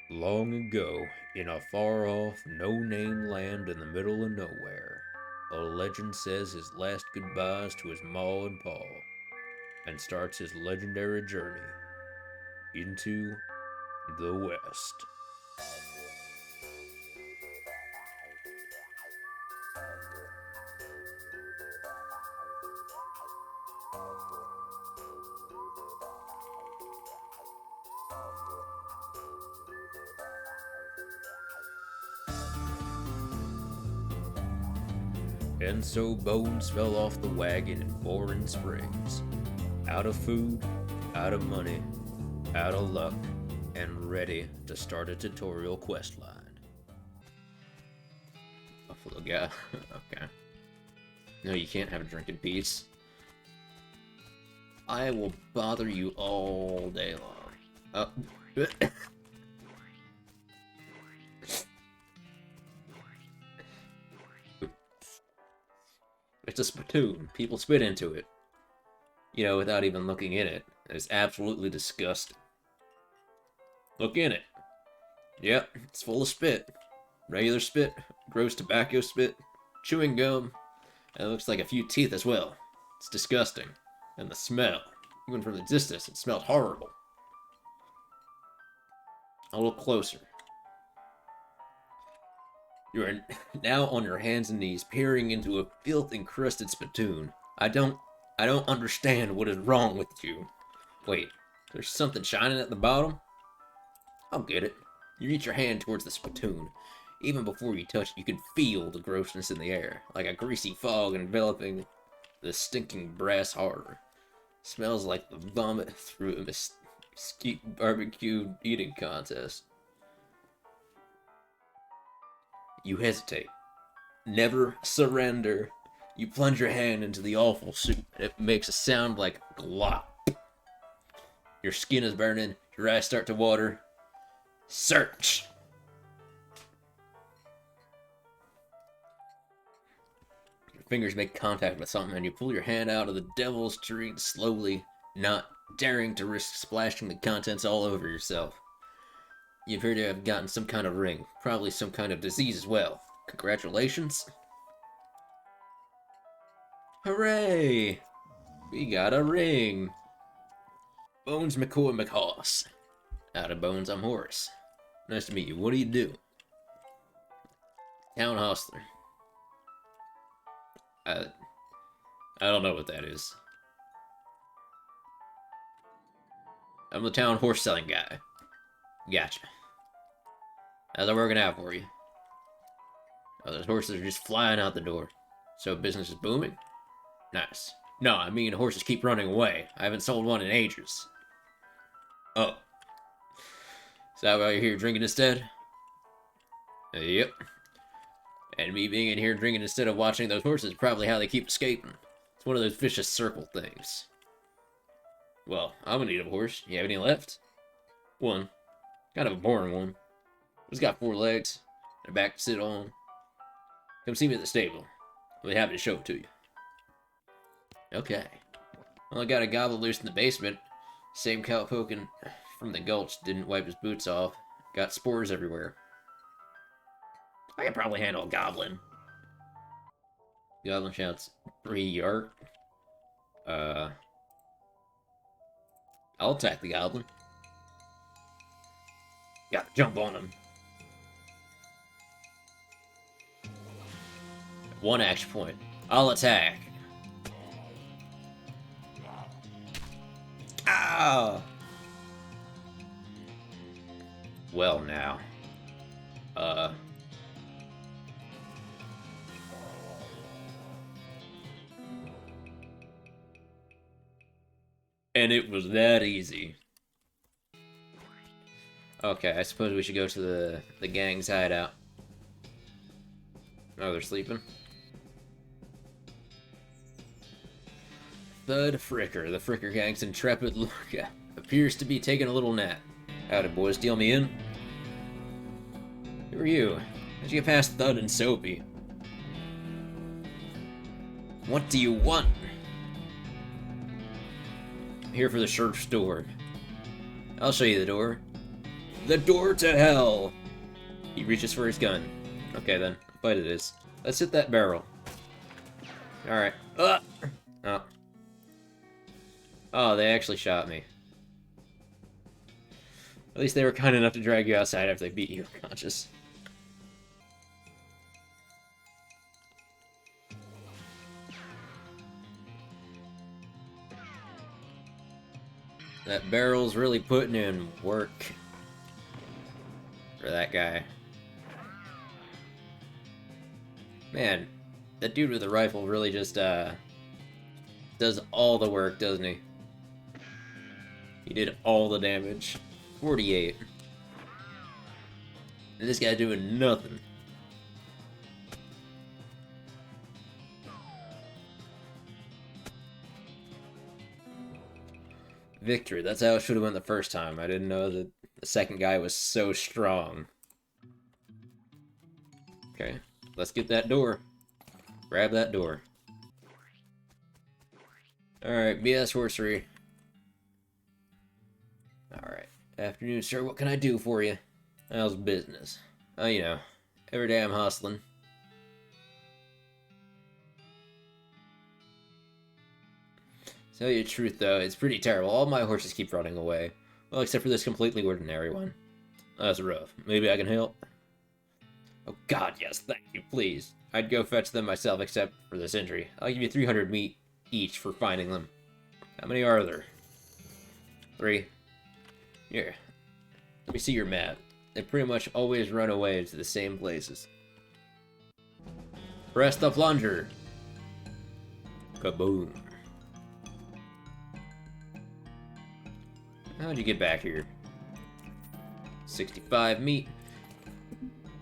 Long ago, in a far off, no name land in the middle of nowhere, a legend says his last goodbyes to his ma and pa, and starts his legendary journey into the West. And so Bones fell off the wagon in Boring Springs, out of food, out of money, out of luck, and ready to start a tutorial quest line. Buffalo guy. Okay. No, you can't have a drink in peace. I will bother you all day long. Oh. It's a spittoon. People spit into it. Without even looking in it. It's absolutely disgusting. Look in it. Yep, it's full of spit. Regular spit, gross tobacco spit, chewing gum, and it looks like a few teeth as well. It's disgusting. And the smell. Even from the distance, it smelled horrible. A little closer. You are now on your hands and knees, peering into a filth-encrusted spittoon. I don't understand what is wrong with you. Wait, there's something shining at the bottom? I'll get it. You reach your hand towards the spittoon. Even before you touch it, you can feel the grossness in the air, like a greasy fog enveloping the stinking brass horror. Smells like the vomit through a mesquite barbecue eating contest. You hesitate. Never surrender. You plunge your hand into the awful soup, and it makes a sound like glop. Your skin is burning, your eyes start to water. Search! Your fingers make contact with something, and you pull your hand out of the devil's treat slowly, not daring to risk splashing the contents all over yourself. You appear to have gotten some kind of ring, probably some kind of disease as well. Congratulations. Hooray! We got a ring! Bonez McCoyMcHoss. Out of Bones, I'm Horace. Nice to meet you. What do you do? Town hostler. I don't know what that is. I'm the town horse selling guy. Gotcha. How's that working out for you? Oh, those horses are just flying out the door. So business is booming? Nice. No, I mean horses keep running away. I haven't sold one in ages. Oh. Is that why you're here drinking instead? Yep. And me being in here drinking instead of watching those horses is probably how they keep escaping. It's one of those vicious circle things. Well, I'm in need of a horse. You have any left? One. Kind of a boring one. It's got 4 legs, and a back to sit on. Come see me at the stable. I'll be happy to show it to you. Okay. Well, I got a goblin loose in the basement. Same cowpoke from the gulch didn't wipe his boots off. Got spores everywhere. I can probably handle a goblin. Goblin shouts, "Free yark." I'll attack the goblin. Gotta jump on him. 1 action point. I'll attack. Ah! Well, now. And it was that easy. Okay, I suppose we should go to the gang's hideout. Oh, they're sleeping? Thud Fricker, the Fricker gang's intrepid lookout, appears to be taking a little nap. Howdy, boys, deal me in? Who are you? How'd you get past Thud and Soapy? What do you want? I'm here for the sheriff's door. I'll show you the door. The door to hell! He reaches for his gun. Okay then, fight it is. Let's hit that barrel. Alright. Oh. Oh, they actually shot me. At least they were kind enough to drag you outside after they beat you unconscious. That barrel's really putting in work for that guy. Man, that dude with the rifle really just does all the work, doesn't he? He did all the damage. 48. And this guy doing nothing. Victory. That's how it should have went the first time. I didn't know that the second guy was so strong. Okay, let's get that door. Grab that door. Alright, BS Horsery. Alright. Afternoon, sir. What can I do for you? How's business? Oh, you know. Every day I'm hustling. Tell you the truth, though, it's pretty terrible. All my horses keep running away. Well, except for this completely ordinary one. That's rough. Maybe I can help? Oh god, yes, thank you, please. I'd go fetch them myself, except for this injury. I'll give you 300 meat each for finding them. How many are there? 3. Here. Let me see your map. They pretty much always run away to the same places. Press the plunger. Kaboom. How'd you get back here? 65 meat.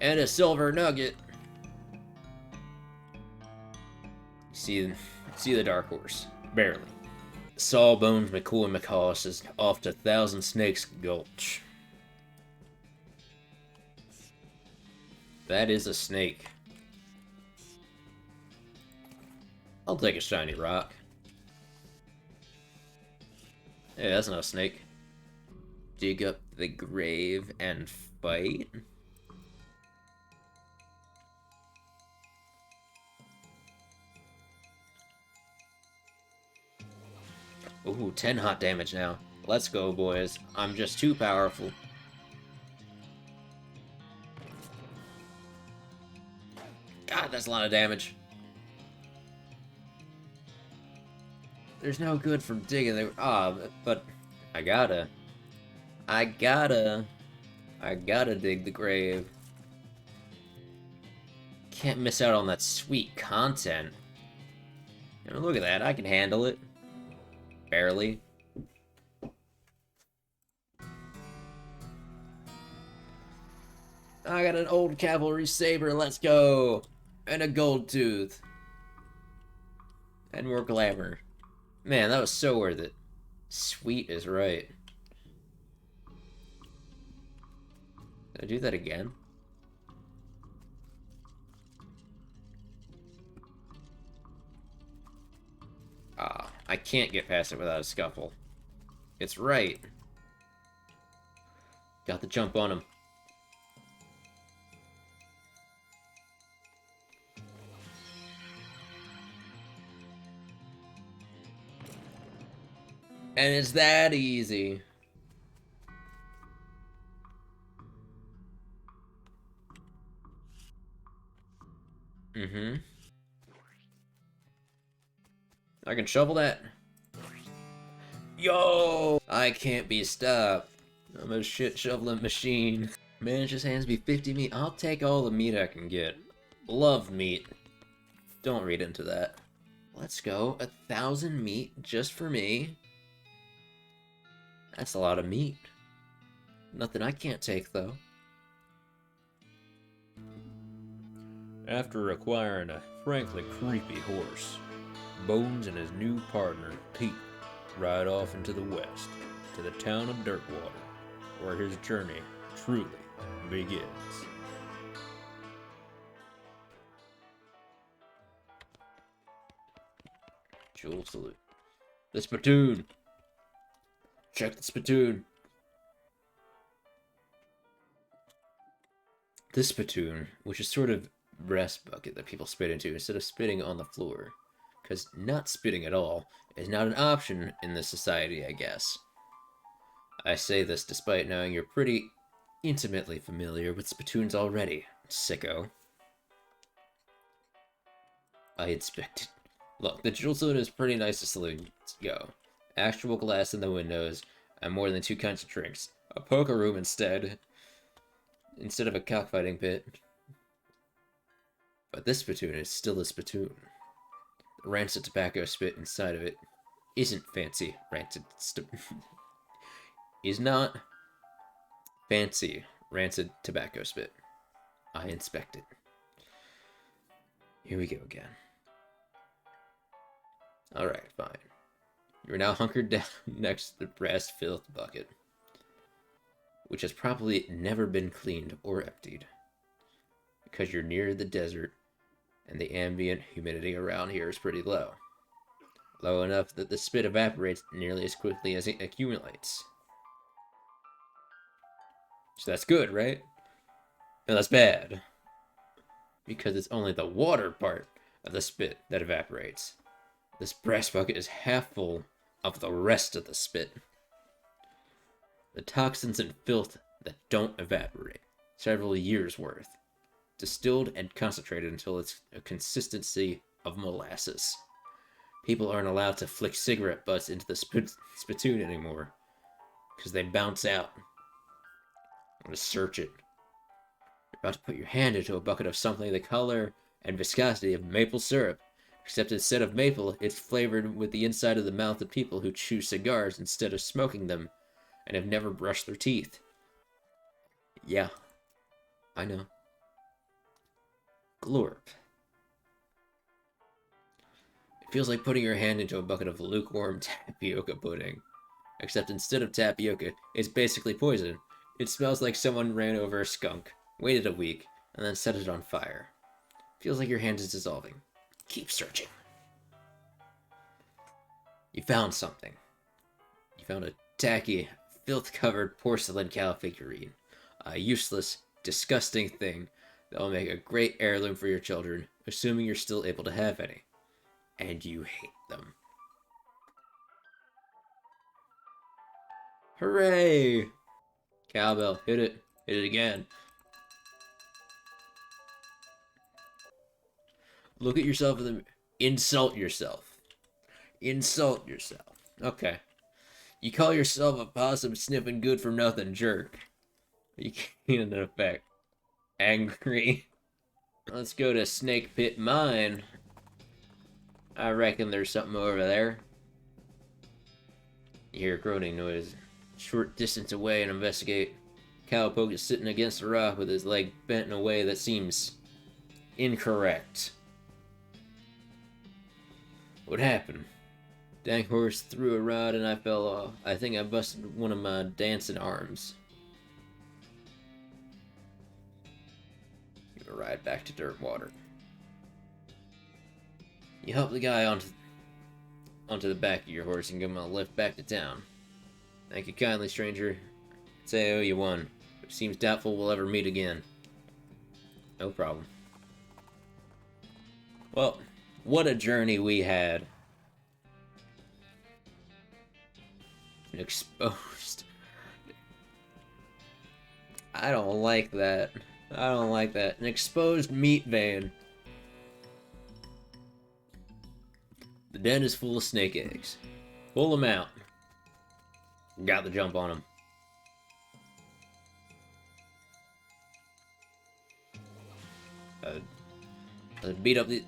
And a silver nugget. See the dark horse. Barely. Saw Bonez McCoyMcHoss is off to Thousand Snakes Gulch. That is a snake. I'll take a shiny rock. Hey, that's not a snake. Dig up the grave and fight? Ooh, 10 hot damage now. Let's go, boys. I'm just too powerful. God, that's a lot of damage. There's no good for digging there. But I gotta dig the grave. Can't miss out on that sweet content. You know, look at that, I can handle it. Barely. I got an old cavalry saber, let's go! And a gold tooth. And more glamour. Man, that was so worth it. Sweet is right. Did I do that again? Ah, I can't get past it without a scuffle. It's right. Got the jump on him. And it's that easy. I can shovel that. Yo! I can't be stopped. I'm a shit shoveling machine. Manager's hands me 50 meat. I'll take all the meat I can get. Love meat. Don't read into that. Let's go. 1,000 meat just for me. That's a lot of meat. Nothing I can't take, though. After acquiring a frankly creepy horse, Bonez and his new partner, Pete, ride off into the west, to the town of Dirtwater, where his journey truly begins. Jewel salute. The spittoon! Check the spittoon! this spittoon, which is sort of brass bucket that people spit into instead of spitting on the floor. Because not spitting at all is not an option in this society, I guess. I say this despite knowing you're pretty intimately familiar with spittoons already, sicko. I inspected. Look, the jewel soda is pretty nice to salute. Go. Actual glass in the windows, and more than 2 kinds of drinks. A poker room instead of a cockfighting pit. But this spittoon is still a spittoon. The rancid tobacco spit inside of it isn't fancy is not fancy rancid tobacco spit. I inspect it. Here we go again. Alright, fine. You're now hunkered down next to the brass filth bucket, which has probably never been cleaned or emptied. Because you're near the desert, and the ambient humidity around here is pretty low. Low enough that the spit evaporates nearly as quickly as it accumulates. So that's good, right? No, that's bad. Because it's only the water part of the spit that evaporates. This brass bucket is half full of the rest of the spit. The toxins and filth that don't evaporate. Several years worth. Distilled and concentrated until it's a consistency of molasses. People aren't allowed to flick cigarette butts into the spittoon anymore. Because they bounce out. I'm gonna search it. You're about to put your hand into a bucket of something the color and viscosity of maple syrup. Except instead of maple, it's flavored with the inside of the mouth of people who chew cigars instead of smoking them, and have never brushed their teeth. Yeah, I know. Glorp. It feels like putting your hand into a bucket of lukewarm tapioca pudding. Except instead of tapioca, it's basically poison. It smells like someone ran over a skunk, waited a week, and then set it on fire. Feels like your hand is dissolving. Keep searching. You found something. You found a tacky, filth-covered porcelain cow figurine. A useless, disgusting thing that will make a great heirloom for your children, assuming you're still able to have any. And you hate them. Hooray! Cowbell, hit it. Hit it again. Look at yourself in the... Insult yourself. Insult yourself. Okay. You call yourself a possum sniffing good for nothing jerk. You can't, in effect. Angry. Let's go to Snake Pit Mine. I reckon there's something over there. You hear a groaning noise. Short distance away and investigate. Cowpoke is sitting against a rock with his leg bent in a way that seems incorrect. What happened? Dang horse threw a rod and I fell off. I think I busted one of my dancing arms. You ride back to dirt water. You help the guy onto the back of your horse and give him a lift back to town. Thank you kindly, stranger. I'd say I owe you one, but it seems doubtful we'll ever meet again. No problem. Well, what a journey we had. Exposed. I don't like that. I don't like that. An exposed meat vein. The den is full of snake eggs. Pull them out. Got the jump on them. Let's beat up the...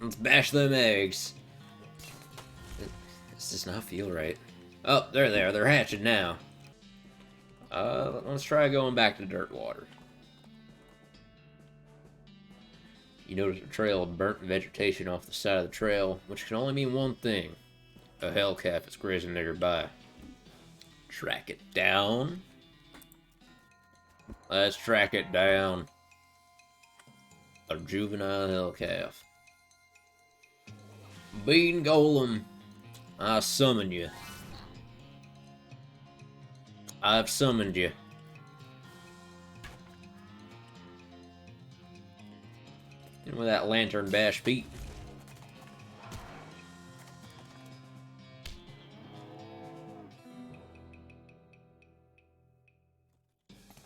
Let's bash them eggs. This does not feel right. Oh, they're there. They're hatching now. Let's try going back to dirt water. You notice a trail of burnt vegetation off the side of the trail, which can only mean one thing. A hellcat is grazing nearby. Track it down. Let's track it down. A juvenile hellcalf. Bean Golem, I summon you. I've summoned you. with that lantern bash Pete.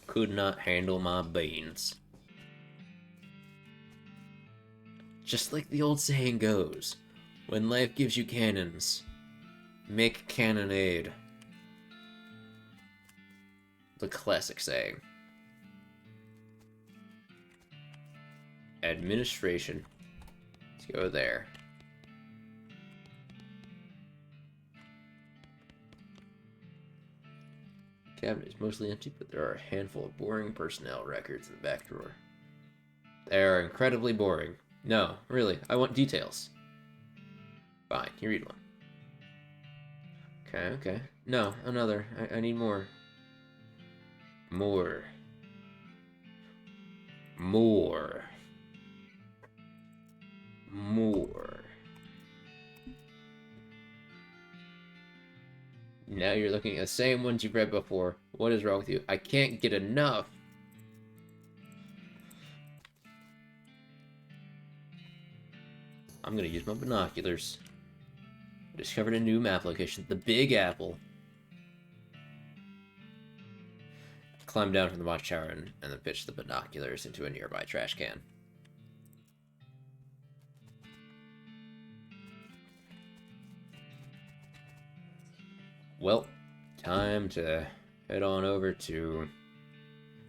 Could not handle my beans. Just like the old saying goes, when life gives you cannons, make cannonade. The classic saying. Administration. Let's go there. Cabinet is mostly empty, but there are a handful of boring personnel records in the back drawer. They are incredibly boring. No, really, I want details. Fine, you read one. Okay. No, another. I need more. More. Now you're looking at the same ones you've read before. What is wrong with you? I can't get enough. I'm gonna use my binoculars. I discovered a new map location, the Big Apple. Climb down from the watchtower and then pitch the binoculars into a nearby trash can. Well, time to head on over to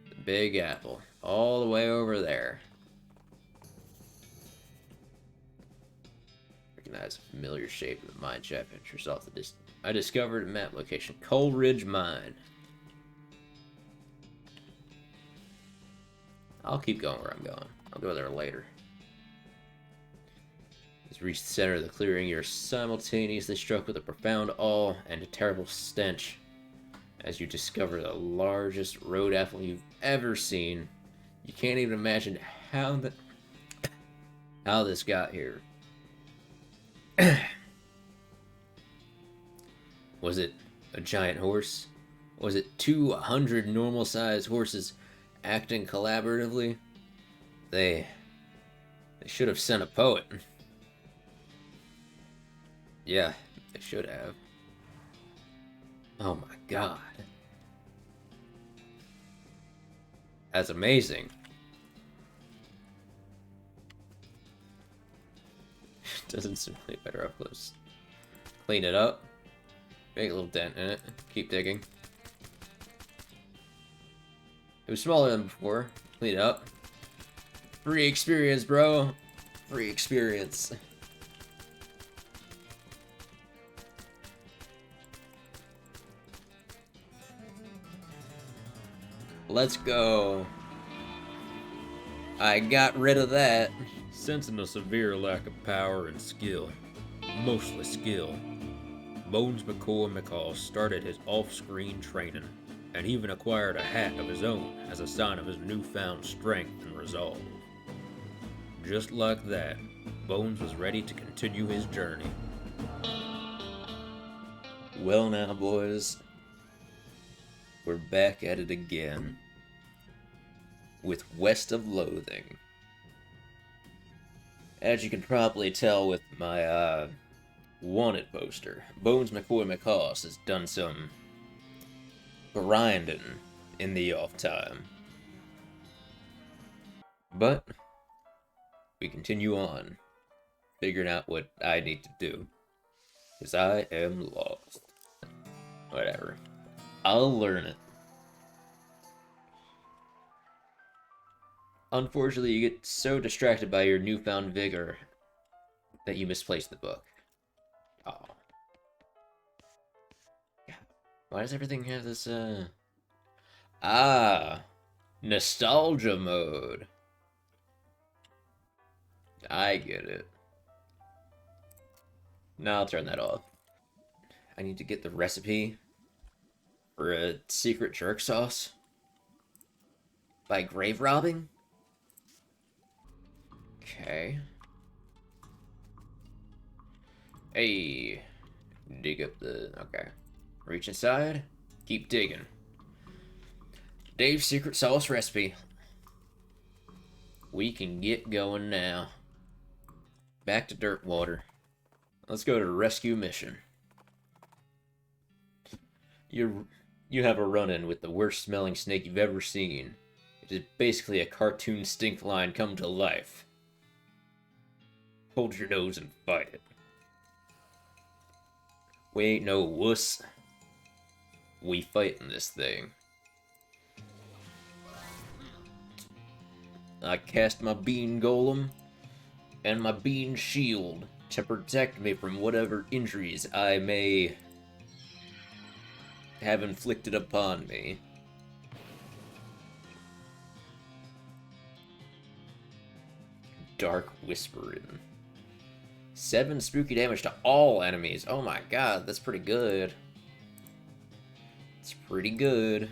the Big Apple, all the way over there. Recognize a familiar shape in the mine shaft pictures off the distance. I discovered a map location, Coleridge Mine. I'll keep going where I'm going. I'll go there later. As you reach the center of the clearing, you're simultaneously struck with a profound awe and a terrible stench as you discover the largest road apple you've ever seen. You can't even imagine how this got here. Was it a giant horse? Was it 200 normal-sized horses acting collaboratively? They should have sent a poet. Yeah, they should have. Oh my god. That's amazing. Doesn't seem really better up close. Clean it up. Make a little dent in it. Keep digging. It was smaller than before. Clean it up. Free experience, bro. Free experience. Let's go. I got rid of that. Sensing a severe lack of power and skill, mostly skill, Bonez McCoyMcHoss started his off-screen training, and even acquired a hat of his own as a sign of his newfound strength and resolve. Just like that, Bonez was ready to continue his journey. Well now, boys, we're back at it again with West of Loathing. As you can probably tell with my wanted poster, Bonez McCoyMcHoss has done some grinding in the off time. But we continue on, figuring out what I need to do, because I am lost. Whatever. I'll learn it. Unfortunately, you get so distracted by your newfound vigor that you misplace the book. Oh. Why does everything have this, nostalgia mode. I get it. Now I'll turn that off. I need to get the recipe for a secret jerk sauce by grave robbing. Okay. Hey, dig up the, okay. Reach inside, keep digging. Dave's secret sauce recipe. We can get going now. Back to Dirtwater. Let's go to rescue mission. You have a run-in with the worst-smelling snake you've ever seen. It is basically a cartoon stink line come to life. Hold your nose and fight it. We ain't no wuss. We fightin' this thing. I cast my bean golem and my bean shield to protect me from whatever injuries I may have inflicted upon me. Dark Whispering. 7 spooky damage to all enemies. Oh my god, that's pretty good. It's pretty good.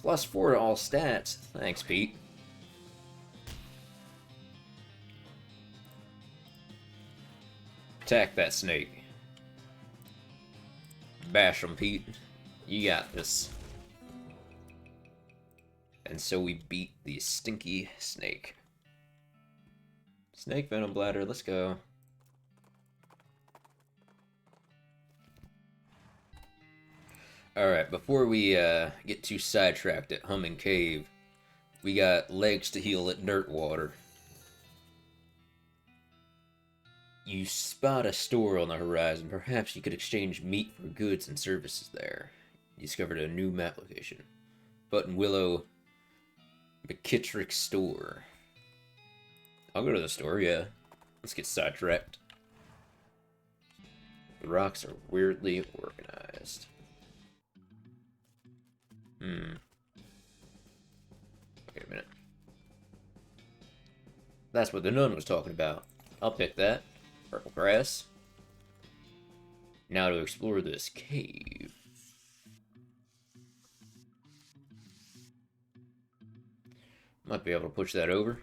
+4 to all stats. Thanks, Pete. Attack that snake. Bash him, Pete. You got this. And so we beat the stinky snake. Snake venom bladder, let's go. Alright, before we get too sidetracked at Humming Cave, we got legs to heal at Dirtwater. You spot a store on the horizon. Perhaps you could exchange meat for goods and services there. You discovered a new map location. Button Willow McKittrick store. I'll go to the store, yeah. Let's get sidetracked. The rocks are weirdly organized. Wait a minute. That's what the nun was talking about. I'll pick that. Purple grass. Now to explore this cave. Might be able to push that over.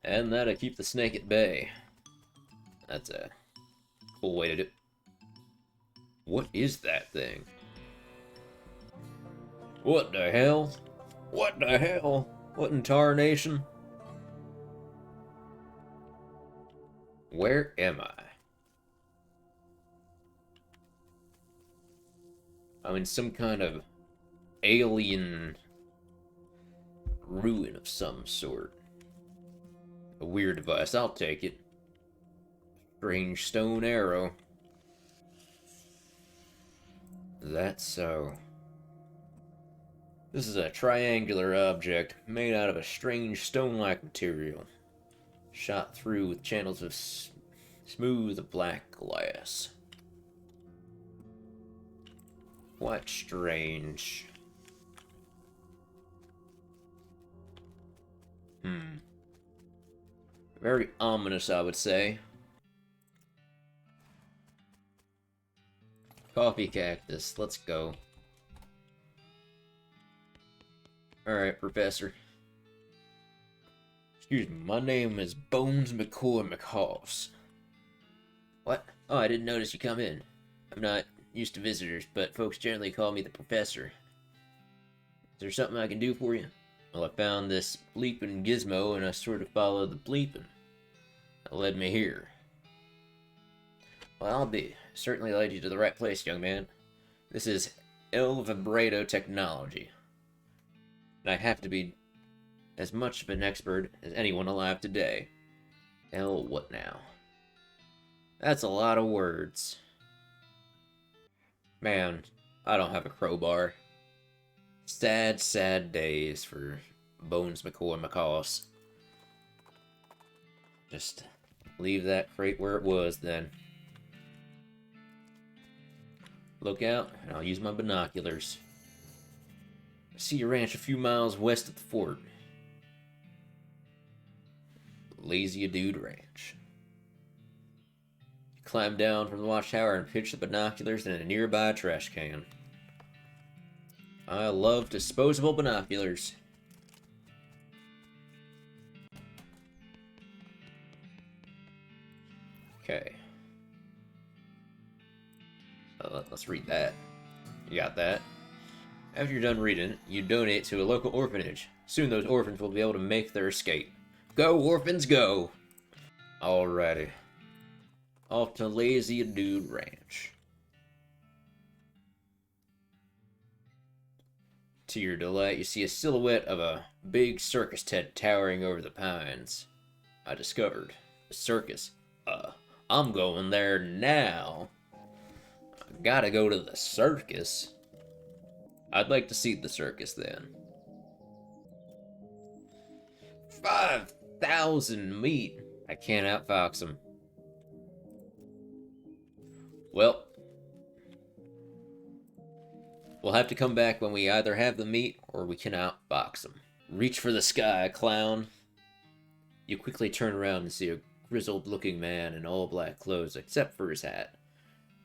And that'll keep the snake at bay. That's a cool way to do it. What is that thing? What the hell? What the hell? What in tarnation? Where am I? I'm in some kind of alien ruin of some sort. A weird device, I'll take it. Strange stone arrow. That's so. This is a triangular object made out of a strange stone-like material, shot through with channels of smooth black glass. What strange. Very ominous, I would say. Coffee cactus, let's go. Alright, Professor. Excuse me, my name is Bonez McCoyMcHoss. What? Oh, I didn't notice you come in. I'm not used to visitors, but folks generally call me the Professor. Is there something I can do for you? Well, I found this bleeping gizmo, and I sort of followed the bleeping. That led me here. Well, I'll be certainly led you to the right place, young man. This is El Vibrato technology. And I have to be as much of an expert as anyone alive today. El what now? That's a lot of words. Man, I don't have a crowbar. Sad, sad days for Bonez McCoyMcHoss. Just leave that crate where it was then. Look out, and I'll use my binoculars. I see your ranch a few miles west of the fort. Lazy Dude Ranch. You climb down from the watchtower and pitch the binoculars in a nearby trash can. I love disposable binoculars. Okay. Let's read that. You got that? After you're done reading it, you donate to a local orphanage. Soon those orphans will be able to make their escape. Go, orphans, go! Alrighty. Off to Lazy Dude Ranch. To your delight, you see a silhouette of a big circus tent towering over the pines. I discovered a circus. I'm going there now. I gotta go to the circus. I'd like to see the circus then. 5,000 meat. I can't outfox them. Well, we'll have to come back when we either have the meat or we can outfox them. Reach for the sky, clown. You quickly turn around and see a grizzled-looking man in all black clothes except for his hat,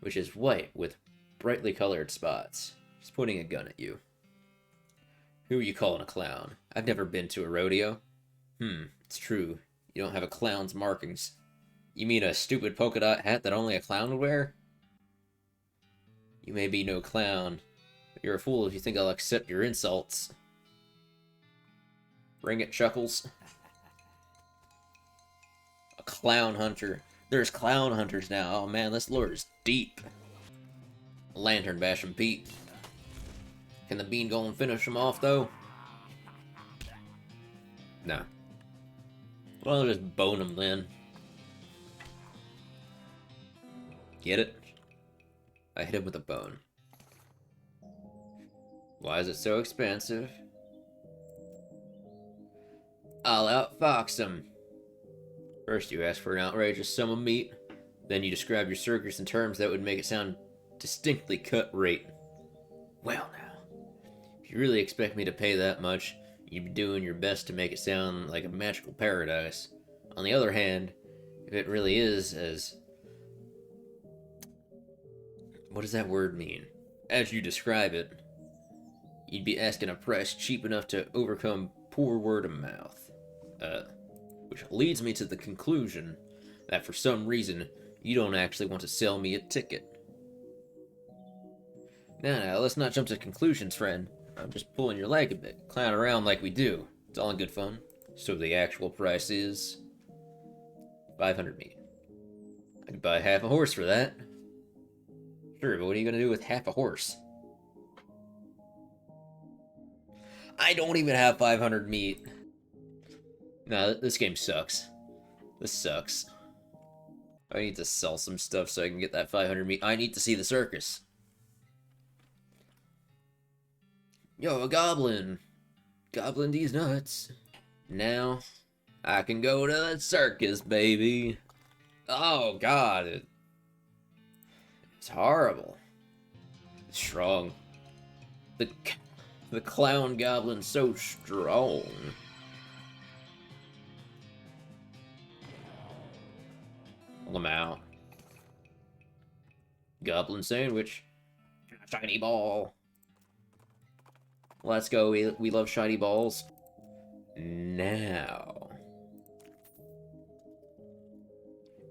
which is white with brightly colored spots. He's pointing a gun at you. Who are you calling a clown? I've never been to a rodeo. It's true. You don't have a clown's markings. You mean a stupid polka dot hat that only a clown would wear? You may be no clown, but you're a fool if you think I'll accept your insults. Bring it, Chuckles. A clown hunter. There's clown hunters now. Oh man, this lore is deep. Lantern bash him, Pete. Can the bean go and finish him off, though? No. Well, I'll just bone him then. Get it? I hit him with a bone. Why is it so expensive? I'll outfox him. First you ask for an outrageous sum of meat, then you describe your circus in terms that would make it sound distinctly cut rate. Well now, if you really expect me to pay that much, you'd be doing your best to make it sound like a magical paradise. On the other hand, if it really is as... what does that word mean? As you describe it, you'd be asking a price cheap enough to overcome poor word of mouth. Which leads me to the conclusion that for some reason, you don't actually want to sell me a ticket. Now, let's not jump to conclusions, friend. I'm just pulling your leg a bit, clown around like we do. It's all in good fun. So the actual price is 500 meat. I could buy half a horse for that. Sure, but what are you gonna do with half a horse? I don't even have 500 meat. No, this game sucks. This sucks. I need to sell some stuff so I can get that 500 meat. I need to see the circus. Yo, a goblin. Goblin these nuts. Now, I can go to the circus, baby. Oh, God. It's horrible. It's strong. The clown goblin's so strong. Pull him out. Goblin sandwich. Shiny ball. Let's go. We love shiny balls. Now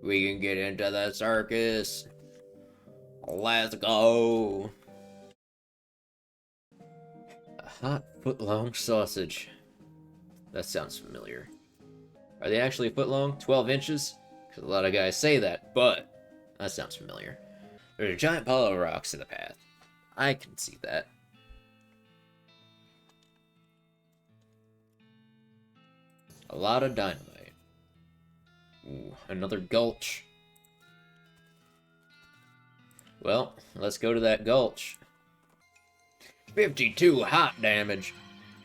we can get into the circus. Let's go. A hot foot-long sausage. That sounds familiar. Are they actually a foot long? 12 inches? Because a lot of guys say that, but that sounds familiar. There's a giant pile of rocks in the path. I can see that. A lot of dynamite. Ooh, another gulch. Well, let's go to that gulch. 52 hot damage.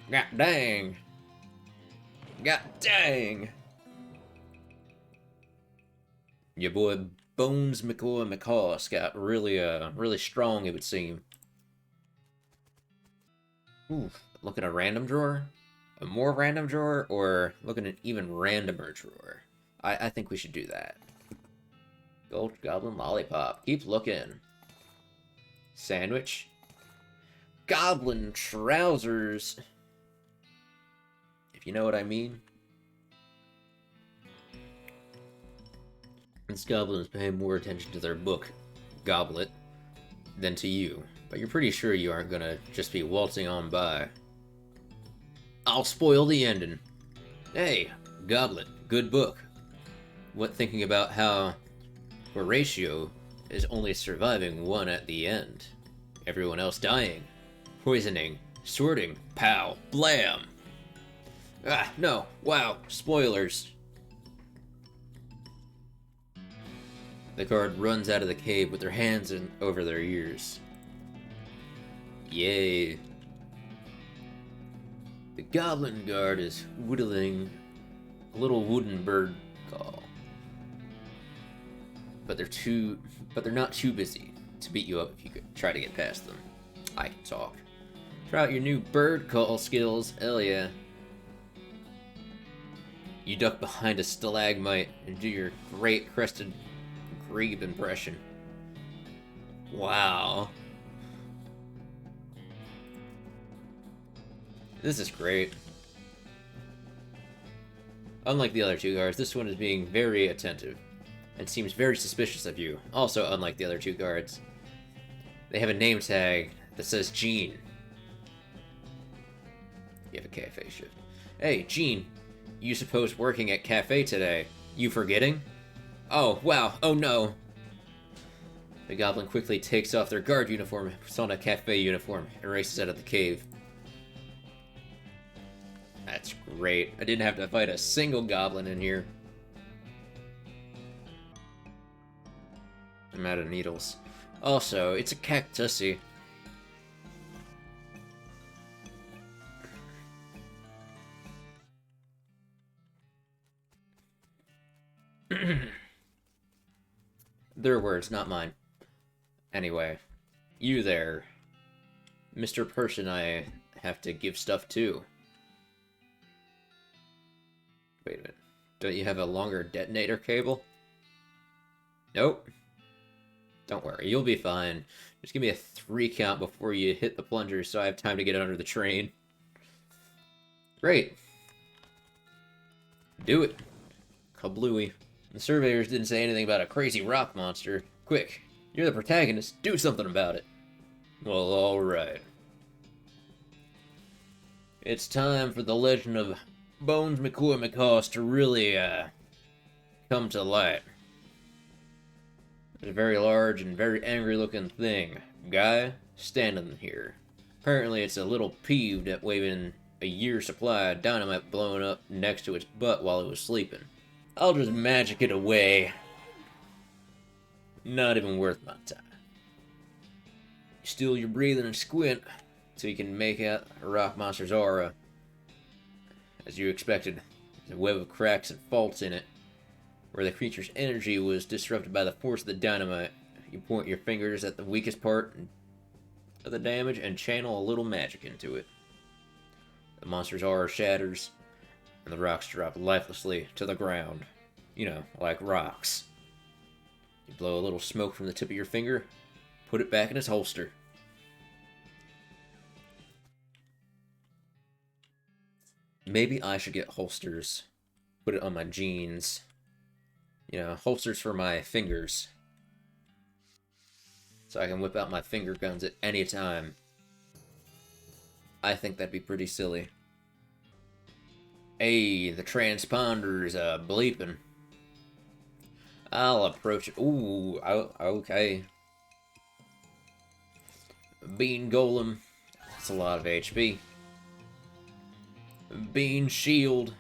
God dang. God dang. Your boy Bonez McCoyMcHoss got really strong, it would seem. Ooh, look at a random drawer? A more random drawer, or look at an even randomer drawer? I think we should do that. Gold Goblin Lollipop. Keep looking. Sandwich. Goblin trousers. If you know what I mean. This goblin is paying more attention to their book, Goblet, than to you, but you're pretty sure you aren't gonna just be waltzing on by. I'll spoil the ending. Hey, Goblin, good book. What thinking about how Horatio is only surviving one at the end. Everyone else dying, poisoning, sorting, pow, blam. Ah, no, wow, spoilers. The guard runs out of the cave with their hands over their ears. Yay. The goblin guard is whittling a little wooden bird call. But they're not too busy to beat you up if you could try to get past them. I can talk. Try out your new bird call skills, hell yeah. You duck behind a stalagmite and do your great crested grebe impression. Wow. This is great. Unlike the other two guards, this one is being very attentive and seems very suspicious of you. Also, unlike the other two guards, they have a name tag that says Gene. You have a cafe shift. Hey, Gene, you supposed working at cafe today. You forgetting? Oh, wow, oh no. The goblin quickly takes off their guard uniform, puts on a cafe uniform, and races out of the cave. That's great. I didn't have to fight a single goblin in here. I'm out of needles. Also, it's a cactusy. Their words, not mine. Anyway, you there, Mr. Person I have to give stuff to. Wait a minute. Don't you have a longer detonator cable? Nope. Don't worry, you'll be fine. Just give me a 3 count before you hit the plunger so I have time to get under the train. Great. Do it. Kablooey. The surveyors didn't say anything about a crazy rock monster. Quick, you're the protagonist. Do something about it. Well, alright. It's time for the legend of Bonez McCoyMcHoss to really, come to light. There's a very large and very angry-looking thing. Guy standing here. Apparently it's a little peeved at waving a year's supply of dynamite blowing up next to its butt while it was sleeping. I'll just magic it away. Not even worth my time. You steal your breathing and squint so you can make out a rock monster's aura. As you expected, there's a web of cracks and faults in it. Where the creature's energy was disrupted by the force of the dynamite, you point your fingers at the weakest part of the damage and channel a little magic into it. The monster's aura shatters, and the rocks drop lifelessly to the ground. You know, like rocks. You blow a little smoke from the tip of your finger, put it back in its holster. Maybe I should get holsters. Put it on my jeans. You know, holsters for my fingers. So I can whip out my finger guns at any time. I think that'd be pretty silly. Hey, the transponder's bleeping. I'll approach it. Ooh, okay. Bean Golem. That's a lot of HP. Bean Shield.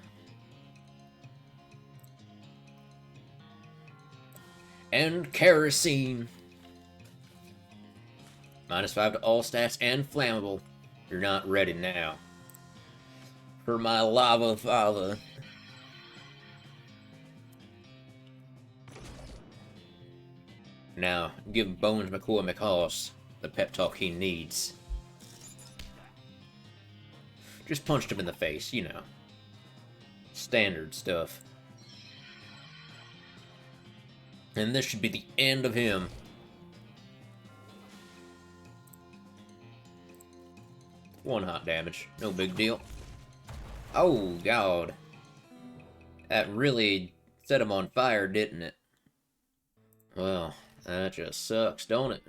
And Kerosene. -5 to all stats and flammable. You're not ready now. For my lava father. Now, give Bonez McCoyMcHoss the pep talk he needs. Just punched him in the face, you know. Standard stuff. And this should be the end of him. One hot damage. No big deal. Oh, God. That really set him on fire, didn't it? Well, that just sucks, don't it?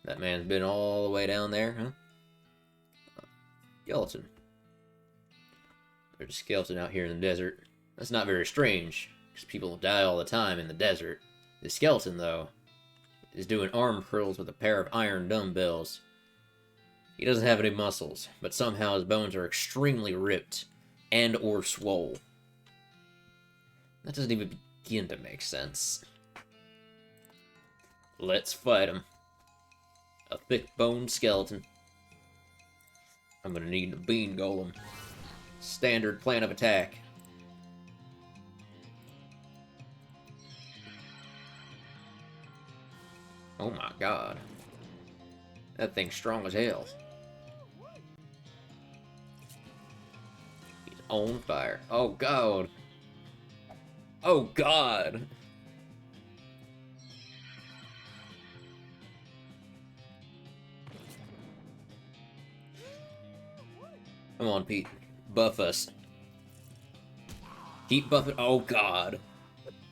That man's been all the way down there, huh? Skeleton. There's a skeleton out here in the desert. That's not very strange, because people die all the time in the desert. The skeleton, though, is doing arm curls with a pair of iron dumbbells. He doesn't have any muscles, but somehow his bones are extremely ripped and or swole. That doesn't even begin to make sense. Let's fight him. A thick-boned skeleton. I'm gonna need a bean golem. Standard plan of attack. Oh my god. That thing's strong as hell. He's on fire. Oh god. Oh god. Come on, Pete. Buff us. Keep buffing. Oh god.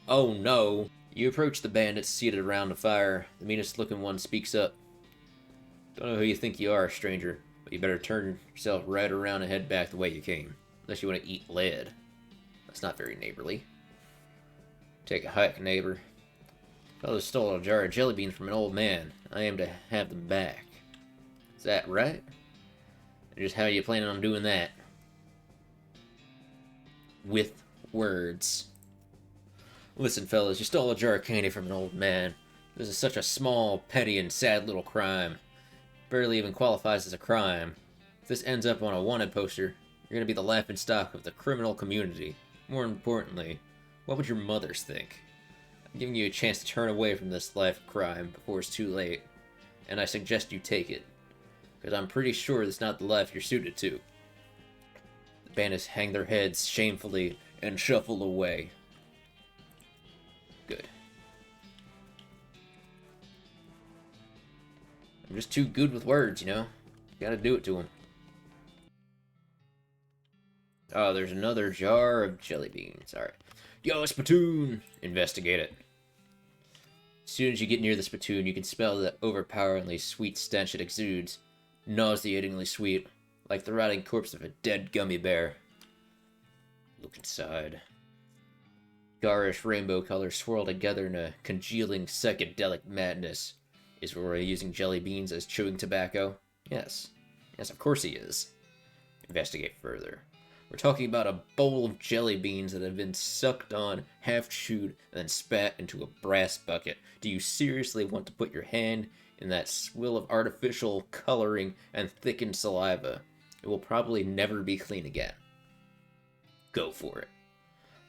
Oh no. You approach the bandits seated around the fire. The meanest looking one speaks up. Don't know who you think you are, stranger, but you better turn yourself right around and head back the way you came. Unless you want to eat lead. That's not very neighborly. Take a hike, neighbor. Fellow stole a jar of jelly beans from an old man. I aim to have them back. Is that right? And just how are you planning on doing that? With words. Listen, fellas, you stole a jar of candy from an old man. This is such a small, petty, and sad little crime. Barely even qualifies as a crime. If this ends up on a wanted poster, you're gonna be the laughingstock of the criminal community. More importantly, what would your mothers think? I'm giving you a chance to turn away from this life of crime before it's too late, and I suggest you take it, because I'm pretty sure it's not the life you're suited to. The bandits hang their heads shamefully and shuffle away. Good. I'm just too good with words, you know? Gotta do it to them. Oh, there's another jar of jelly beans. Alright. Yo, spittoon! Investigate it. As soon as you get near the spittoon, you can smell the overpoweringly sweet stench it exudes. Nauseatingly sweet, like the rotting corpse of a dead gummy bear. Look inside. Garish rainbow colors swirl together in a congealing psychedelic madness. Is Rory using jelly beans as chewing tobacco? Yes. Yes, of course he is. Investigate further. We're talking about a bowl of jelly beans that have been sucked on, half chewed, and then spat into a brass bucket. Do you seriously want to put your hand in that swill of artificial coloring and thickened saliva? It will probably never be clean again. Go for it.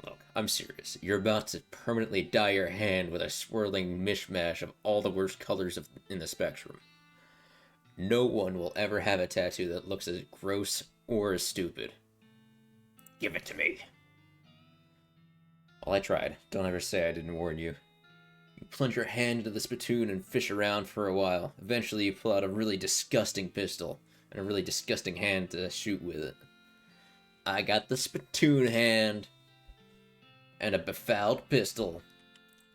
Look, I'm serious. You're about to permanently dye your hand with a swirling mishmash of all the worst colors in the spectrum. No one will ever have a tattoo that looks as gross or as stupid. Give it to me. Well, I tried. Don't ever say I didn't warn you. You plunge your hand into the spittoon and fish around for a while. Eventually you pull out a really disgusting pistol and a really disgusting hand to shoot with it. I got the spittoon hand. And a befouled pistol.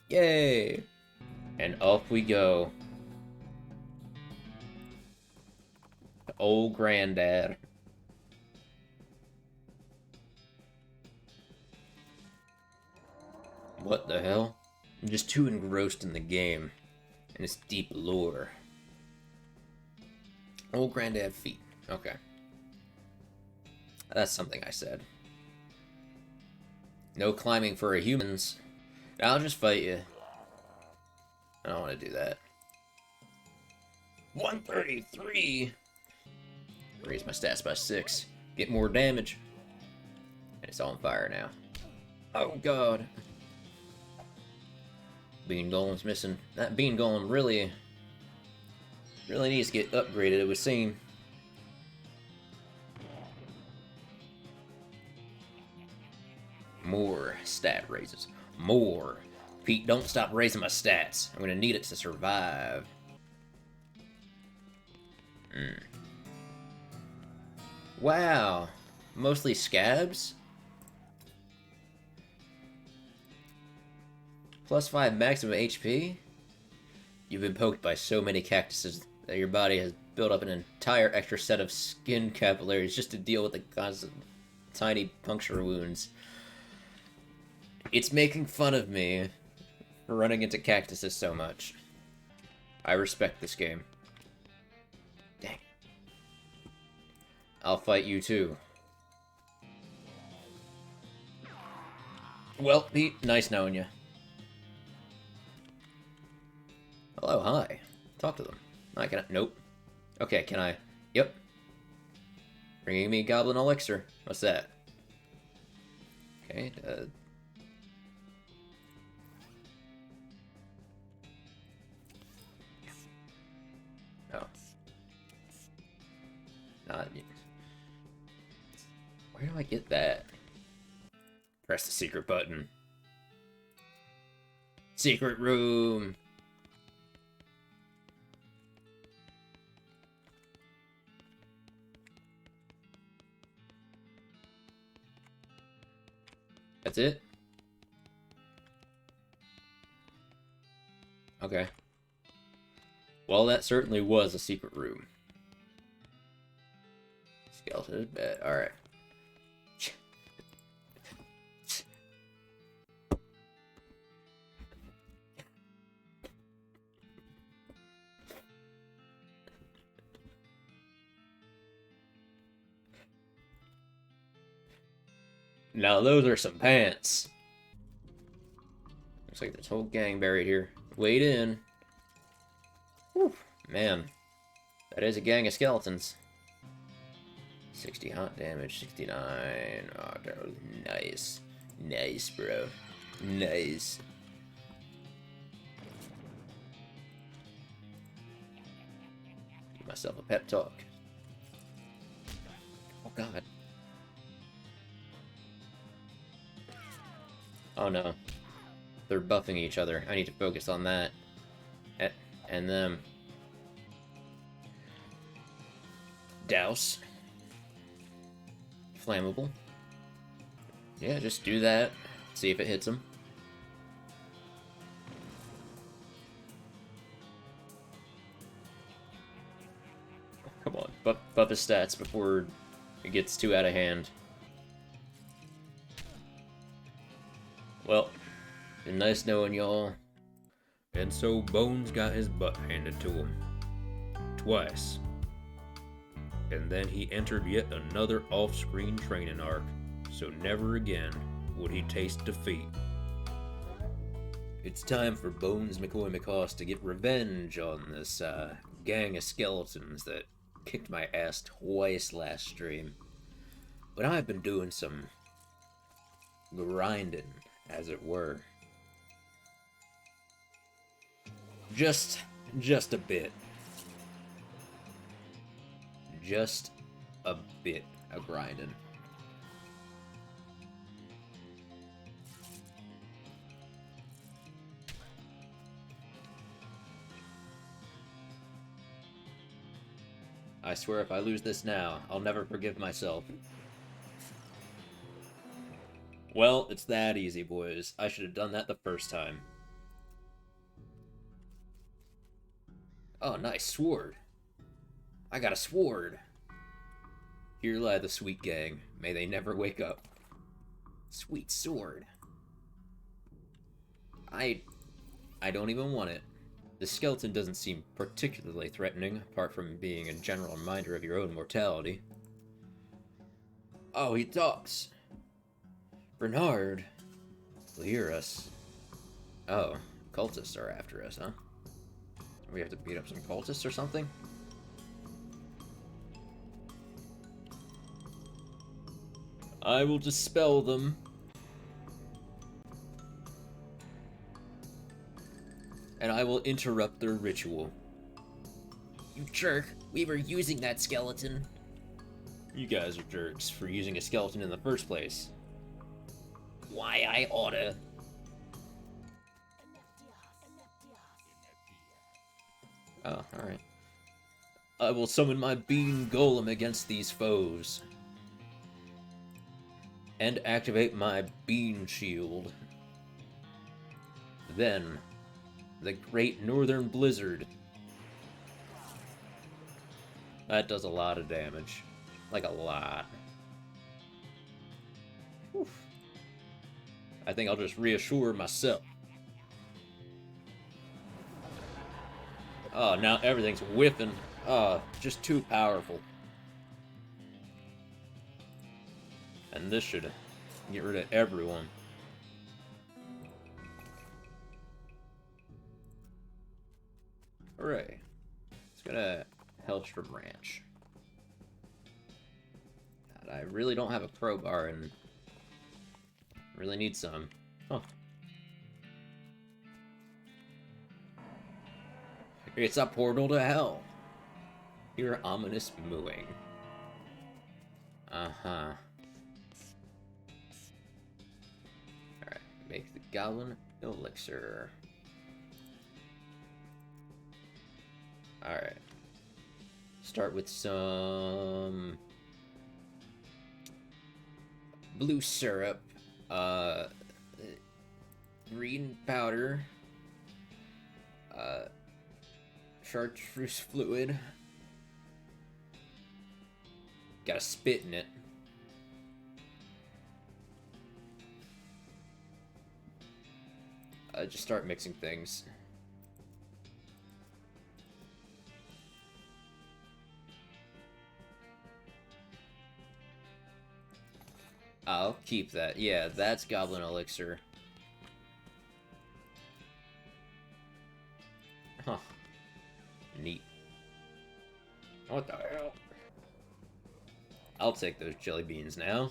Yay! And off we go. To old granddad. What the hell? I'm just too engrossed in the game and its deep lore. Old granddad feet. Okay. That's something I said. No climbing for humans. I'll just fight you. I don't want to do that. 133! Raise my stats by 6. Get more damage. And it's on fire now. Oh god. Bean Golem's missing. That Bean Golem really needs to get upgraded, it would seem. More stat raises. More. Pete, don't stop raising my stats. I'm gonna need it to survive. Wow. Mostly scabs? +5 maximum HP? You've been poked by so many cactuses that your body has built up an entire extra set of skin capillaries just to deal with the constant tiny puncture wounds. It's making fun of me for running into cactuses so much. I respect this game. Dang. I'll fight you too. Well, Pete, nice knowing you. Hello, hi. Talk to them. I can. Nope. Okay, can I? Yep. Bringing me Goblin Elixir. What's that? Okay, oh. Not. Where do I get that? Press the secret button. Secret room! That's it? Okay. Well, that certainly was a secret room. Skeleton bed. Alright. Now those are some pants. Looks like this whole gang buried here. Wade in. Whew, man. That is a gang of skeletons. 60 hot damage, 69. Oh, that was nice. Nice, bro. Nice. Give myself a pep talk. Oh, God. Oh, no. They're buffing each other. I need to focus on that. And them. Douse. Flammable. Yeah, just do that. See if it hits him. Come on, buff his stats before it gets too out of hand. Well, been nice knowing y'all. And so Bones got his butt handed to him. Twice. And then he entered yet another off-screen training arc, so never again would he taste defeat. It's time for Bonez McCoyMcHoss to get revenge on this gang of skeletons that kicked my ass twice last stream. But I've been doing some grinding, as it were. Just a bit. Just a bit of grinding. I swear if I lose this now, I'll never forgive myself. Well, it's that easy, boys. I should have done that the first time. Oh, nice sword. I got a sword. Here lie the sweet gang. May they never wake up. Sweet sword. I don't even want it. The skeleton doesn't seem particularly threatening, apart from being a general reminder of your own mortality. Oh, he talks. Bernard will hear us. Oh, cultists are after us, huh? We have to beat up some cultists or something? I will dispel them. And I will interrupt their ritual. You jerk, we were using that skeleton. You guys are jerks for using a skeleton in the first place. Why I oughta. Oh, alright. I will summon my bean golem against these foes. And activate my bean shield. Then, the Great Northern Blizzard That does a lot of damage. Like, a lot. Whew. I think I'll just reassure myself. Oh, now everything's whipping. Oh, just too powerful. And this should get rid of everyone. Hooray. Let's go to Hellstrom Ranch. God, I really don't have a crowbar and really need some. Huh. It's a portal to hell. Hear ominous mooing. Uh-huh. Alright, make the goblin elixir. Alright. Start with some blue syrup, green powder, chartreuse fluid. Gotta spit in it. Just start mixing things. I'll keep that. Yeah, that's goblin elixir. Huh. Neat. What the hell? I'll take those jelly beans now.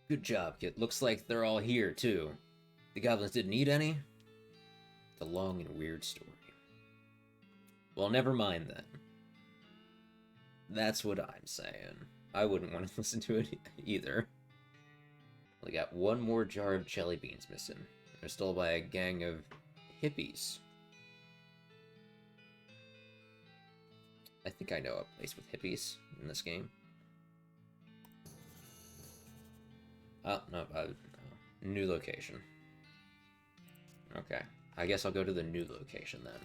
Good job, kid. Looks like they're all here, too. The goblins didn't eat any? It's a long and weird story. Well, never mind then. That's what I'm saying. I wouldn't want to listen to it either. We got one more jar of jelly beans missing. They're stole by a gang of hippies. I think I know a place with hippies in this game. Oh, no, new location. Okay, I guess I'll go to the new location then.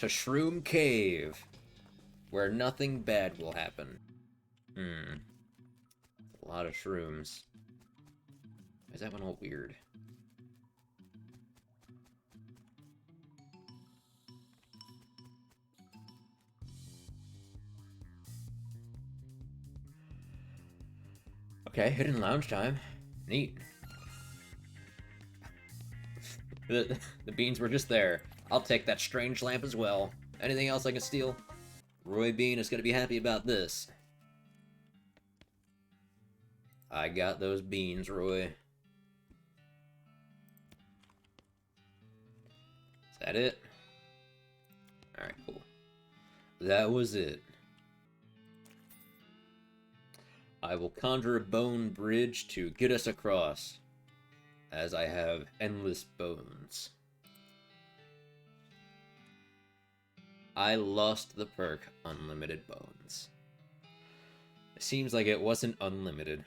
To Shroom Cave, where nothing bad will happen. A lot of shrooms. Why is that one all weird? Okay, hidden lounge time. Neat. The beans were just there. I'll take that strange lamp as well. Anything else I can steal? Roy Bean is gonna be happy about this. I got those beans, Roy. Is that it? Alright, cool. That was it. I will conjure a bone bridge to get us across, as I have endless bones. I lost the perk Unlimited Bones. It seems like it wasn't unlimited.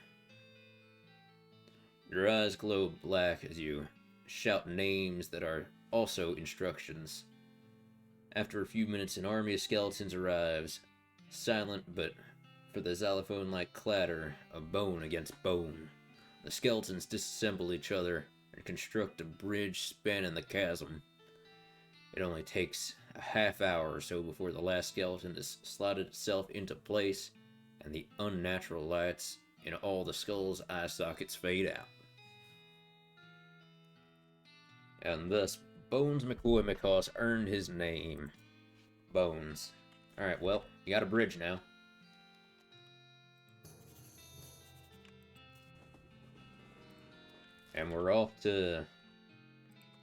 Your eyes glow black as you shout names that are also instructions. After a few minutes, an army of skeletons arrives, silent but for the xylophone-like clatter of bone against bone. The skeletons disassemble each other and construct a bridge spanning the chasm. It only takes a half hour or so before the last skeleton has slotted itself into place and the unnatural lights in all the skull's eye sockets fade out. And thus, Bonez McCoyMcHoss earned his name. Bones. Alright, well, you got a bridge now. And we're off to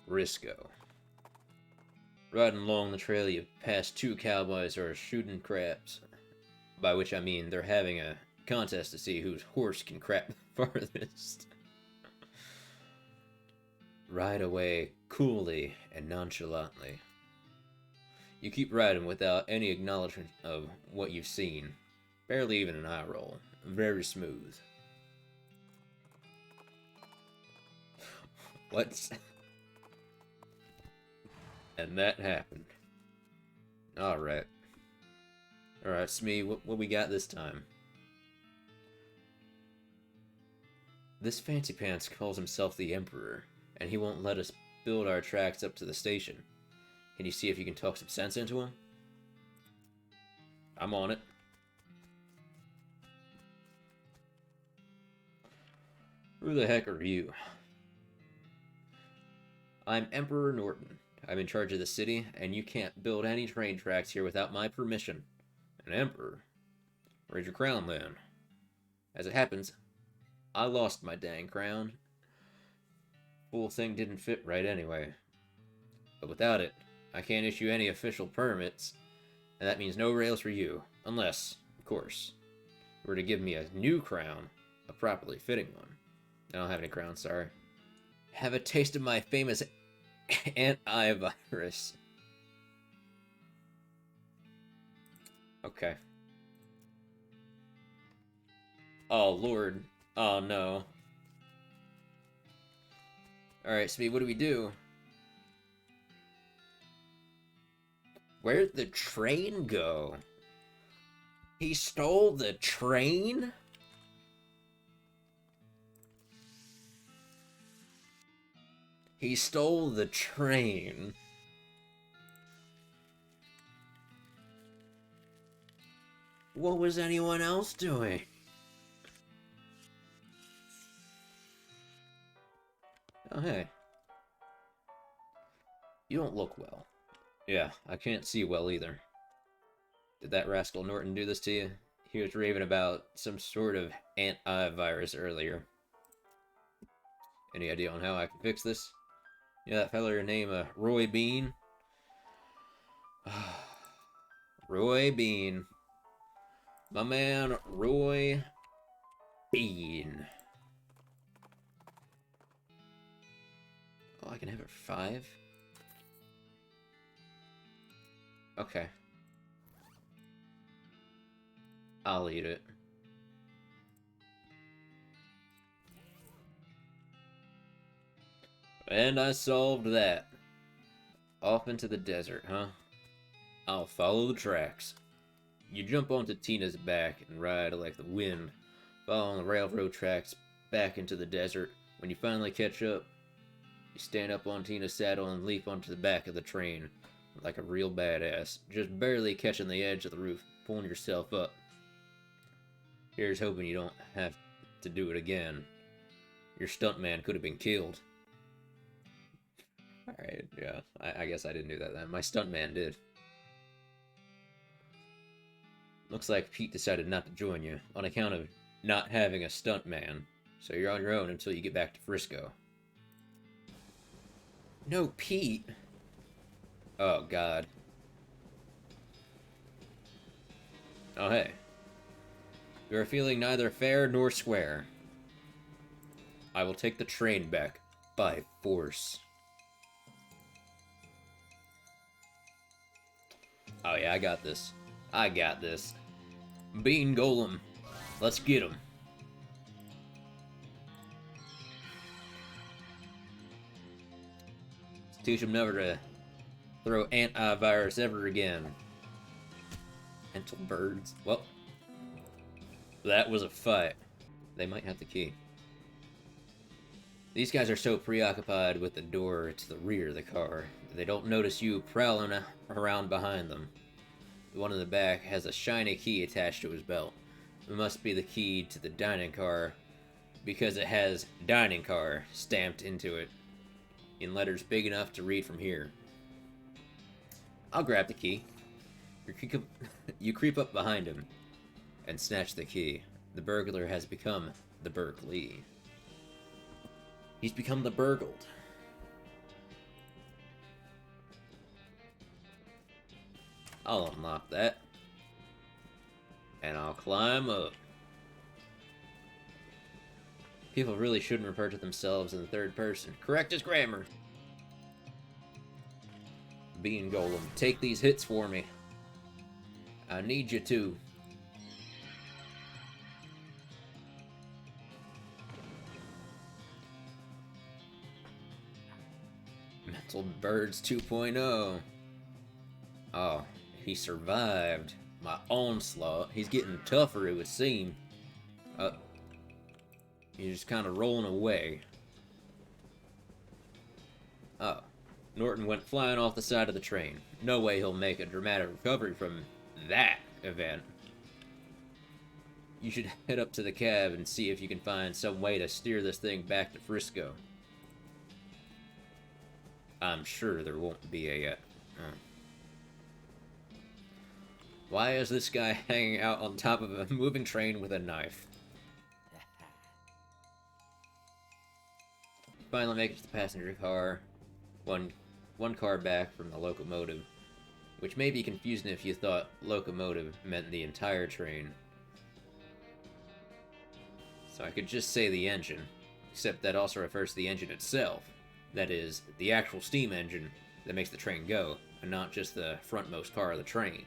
Risco. Riding along the trail, you pass two cowboys who are shooting craps. By which I mean they're having a contest to see whose horse can crap the farthest. Ride away coolly and nonchalantly. You keep riding without any acknowledgement of what you've seen. Barely even an eye roll. Very smooth. What? And that happened. Alright. Alright, Smee, what we got this time? This fancy pants calls himself the Emperor, and he won't let us build our tracks up to the station. Can you see if you can talk some sense into him? I'm on it. Who the heck are you? I'm Emperor Norton. I'm in charge of the city, and you can't build any train tracks here without my permission. An emperor? Where's your crown, then? As it happens, I lost my dang crown. Whole thing didn't fit right anyway. But without it, I can't issue any official permits, and that means no rails for you. Unless, of course, you were to give me a new crown, a properly fitting one. I don't have any crowns, sorry. Have a taste of my famous antivirus. Okay. Oh, Lord. Oh, no. Alright, Speed, what do we do? Where'd the train go? He stole the train? He stole the train. What was anyone else doing? Oh, hey. You don't look well. Yeah, I can't see well either. Did that rascal Norton do this to you? He was raving about some sort of antivirus earlier. Any idea on how I can fix this? Yeah, that feller named Roy Bean? Roy Bean. My man, Roy Bean. Oh, I can have it 5? Okay. I'll eat it. And I solved that. Off into the desert, huh? I'll follow the tracks. You jump onto Tina's back and ride like the wind, following the railroad tracks back into the desert. When you finally catch up, you stand up on Tina's saddle and leap onto the back of the train like a real badass, just barely catching the edge of the roof, pulling yourself up. Here's hoping you don't have to do it again. Your stuntman could have been killed. Alright, yeah, I guess I didn't do that then. My stuntman did. Looks like Pete decided not to join you on account of not having a stuntman, so you're on your own until you get back to Frisco. No, Pete! Oh, God. Oh, hey. You are feeling neither fair nor square. I will take the train back by force. Oh yeah, I got this. I got this. Bean Golem. Let's get him. Let's teach him never to throw antivirus ever again. Mental birds. Well, that was a fight. They might have the key. These guys are so preoccupied with the door to the rear of the car that they don't notice you prowling around behind them. The one in the back has a shiny key attached to his belt. It must be the key to the dining car because it has dining car stamped into it in letters big enough to read from here. I'll grab the key. You creep up behind him and snatch the key. The burglar has become the Berkeley. He's become the burgled. I'll unlock that. And I'll climb up. People really shouldn't refer to themselves in the third person. Correct as grammar. Bean Golem, take these hits for me. I need you to. Mental Birds 2.0. Oh, He survived my onslaught. He's getting tougher, it would seem. He's just kind of rolling away. Oh. Norton went flying off the side of the train. No way he'll make a dramatic recovery from that event. You should head up to the cab and see if you can find some way to steer this thing back to Frisco. I'm sure there won't be a... Why is this guy hanging out on top of a moving train with a knife? Finally make it to the passenger car. One car back from the locomotive, which may be confusing if you thought locomotive meant the entire train. So I could just say the engine, except that also refers to the engine itself. That is, the actual steam engine that makes the train go, and not just the frontmost car of the train.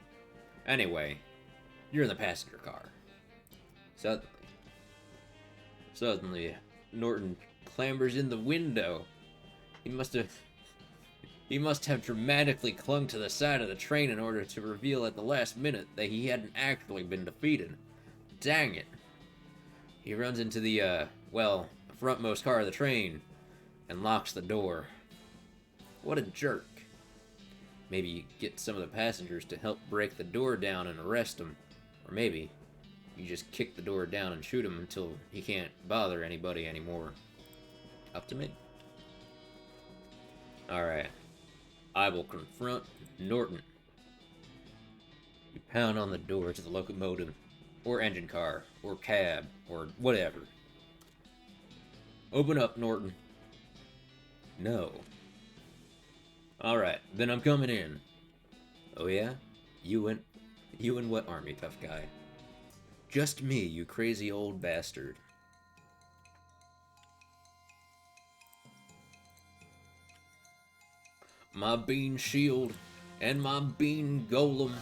Anyway, you're in the passenger car. Suddenly, Norton clambers in the window. He must have dramatically clung to the side of the train in order to reveal at the last minute that he hadn't actually been defeated. Dang it. He runs into the, frontmost car of the train and locks the door. What a jerk. Maybe get some of the passengers to help break the door down and arrest him. Or maybe you just kick the door down and shoot him until he can't bother anybody anymore. Up to me. Alright. I will confront Norton. You pound on the door to the locomotive, or engine car, or cab, or whatever. Open up, Norton. No. Alright, then I'm coming in. Oh yeah? You and what army, tough guy? Just me, you crazy old bastard. My bean shield and my bean golem.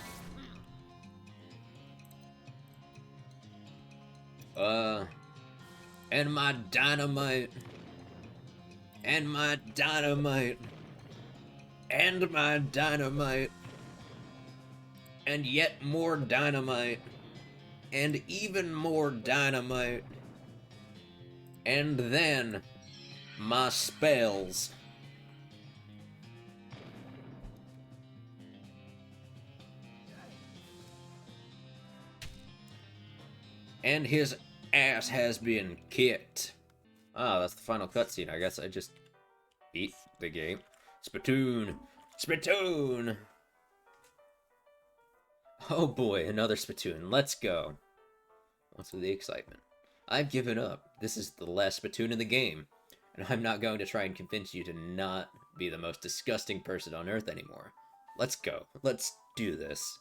And my dynamite. And my dynamite. And my dynamite. And yet more dynamite. And even more dynamite. And then my spells. And his ass has been kicked. Ah, that's the final cutscene. I guess I just beat the game. Spittoon! Spittoon! Oh boy, another spittoon. Let's go. What's with the excitement? I've given up. This is the last spittoon in the game. And I'm not going to try and convince you to not be the most disgusting person on Earth anymore. Let's go. Let's do this.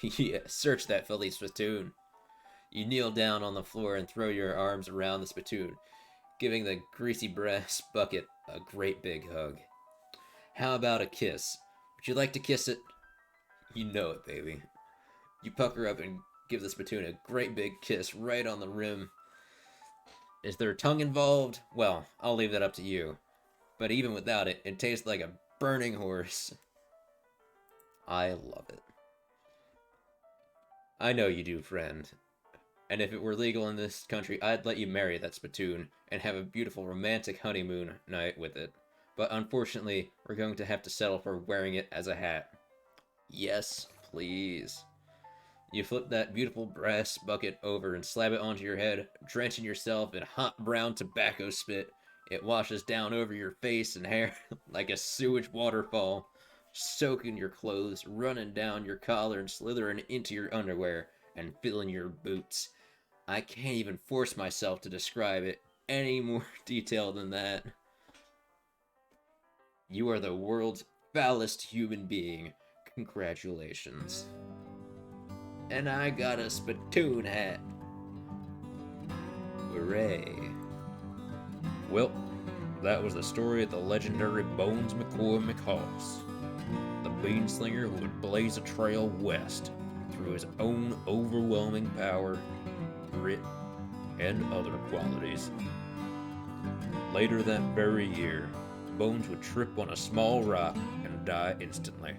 Yeah, search that filthy spittoon. You kneel down on the floor and throw your arms around the spittoon, giving the greasy brass bucket a great big hug. How about a kiss? Would you like to kiss it? You know it, baby. You pucker up and give the spittoon a great big kiss right on the rim. Is there a tongue involved? Well, I'll leave that up to you. But even without it, it tastes like a burning horse. I love it. I know you do, friend. And if it were legal in this country, I'd let you marry that spittoon and have a beautiful romantic honeymoon night with it. But unfortunately, we're going to have to settle for wearing it as a hat. Yes, please. You flip that beautiful brass bucket over and slap it onto your head, drenching yourself in hot brown tobacco spit. It washes down over your face and hair like a sewage waterfall, soaking your clothes, running down your collar and slithering into your underwear and filling your boots. I can't even force myself to describe it any more detailed than that. You are the world's foulest human being. Congratulations. And I got a spittoon hat. Hooray. Well, that was the story of the legendary Bonez McCoyMcHoss, the beanslinger who would blaze a trail west through his own overwhelming power, grit, and other qualities. Later that very year, Bonez would trip on a small rock and die instantly.